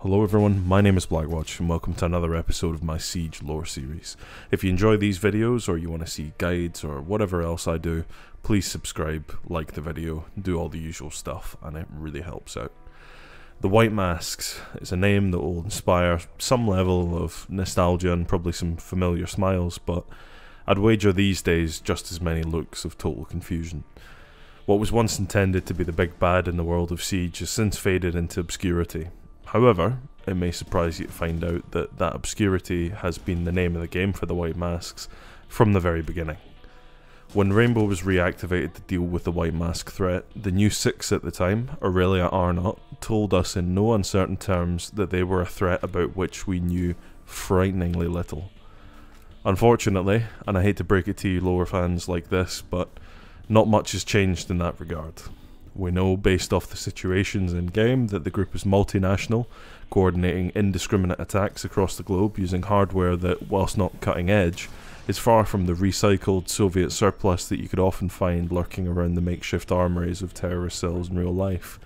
Hello everyone, my name is Blackwatch and welcome to another episode of my Siege lore series. If you enjoy these videos or you want to see guides or whatever else I do, please subscribe, like the video, do all the usual stuff, and it really helps out. The White Masks is a name that will inspire some level of nostalgia and probably some familiar smiles, but I'd wager these days just as many looks of total confusion. What was once intended to be the big bad in the world of Siege has since faded into obscurity. However, it may surprise you to find out that that obscurity has been the name of the game for the White Masks from the very beginning. When Rainbow was reactivated to deal with the White Mask threat, the new Six at the time, Aurelia Arnott, told us in no uncertain terms that they were a threat about which we knew frighteningly little. Unfortunately, and I hate to break it to you lore fans like this, but not much has changed in that regard. We know, based off the situations in-game, that the group is multinational, coordinating indiscriminate attacks across the globe using hardware that, whilst not cutting edge, is far from the recycled Soviet surplus that you could often find lurking around the makeshift armories of terrorist cells in real life.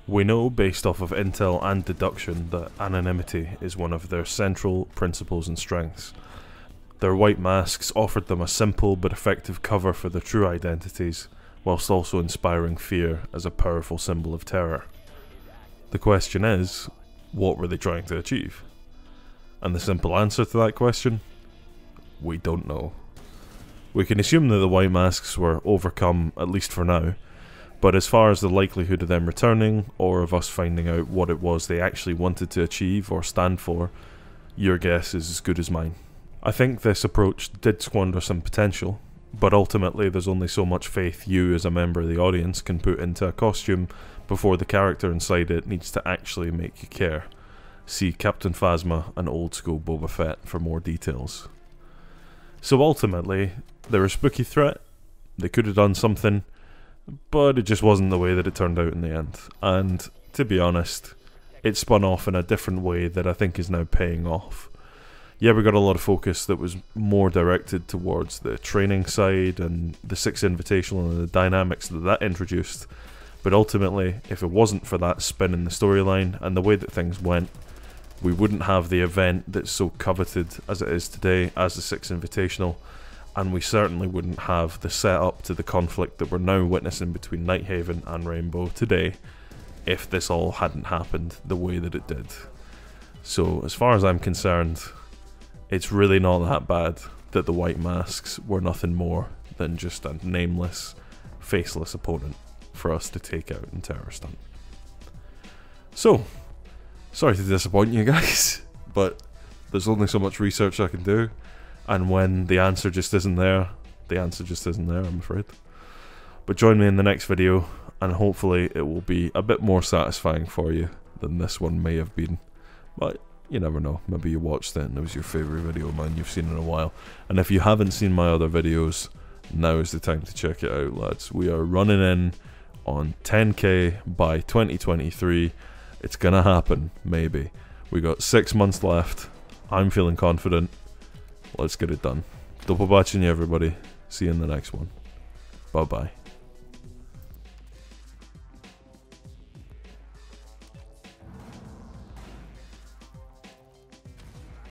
We know, based off of intel and deduction, that anonymity is one of their central principles and strengths. Their White Masks offered them a simple but effective cover for their true identities, whilst also inspiring fear as a powerful symbol of terror. The question is, what were they trying to achieve? And the simple answer to that question? We don't know. We can assume that the White Masks were overcome, at least for now, but as far as the likelihood of them returning, or of us finding out what it was they actually wanted to achieve or stand for, your guess is as good as mine. I think this approach did squander some potential, but ultimately there's only so much faith you as a member of the audience can put into a costume before the character inside it needs to actually make you care. See Captain Phasma and Old School Boba Fett for more details. So ultimately, they're a spooky threat, they could have done something, but it just wasn't the way that it turned out in the end. And to be honest, it spun off in a different way that I think is now paying off. Yeah, we got a lot of focus that was more directed towards the training side and the Six Invitational and the dynamics that that introduced, but ultimately, if it wasn't for that spin in the storyline and the way that things went, we wouldn't have the event that's so coveted as it is today as the Six Invitational, and we certainly wouldn't have the setup to the conflict that we're now witnessing between Nighthaven and Rainbow today if this all hadn't happened the way that it did. So, as far as I'm concerned, it's really not that bad that the White Masks were nothing more than just a nameless, faceless opponent for us to take out in Terrorist Hunt. So, sorry to disappoint you guys, but there's only so much research I can do, and when the answer just isn't there, the answer just isn't there, I'm afraid. But join me in the next video, and hopefully it will be a bit more satisfying for you than this one may have been. But you never know, maybe you watched it and it was your favourite video of mine you've seen in a while. And if you haven't seen my other videos, now is the time to check it out, lads. We are running in on 10k by 2023. It's gonna happen, maybe. We got 6 months left. I'm feeling confident. Let's get it done. Do побачення, everybody. See you in the next one. Bye bye.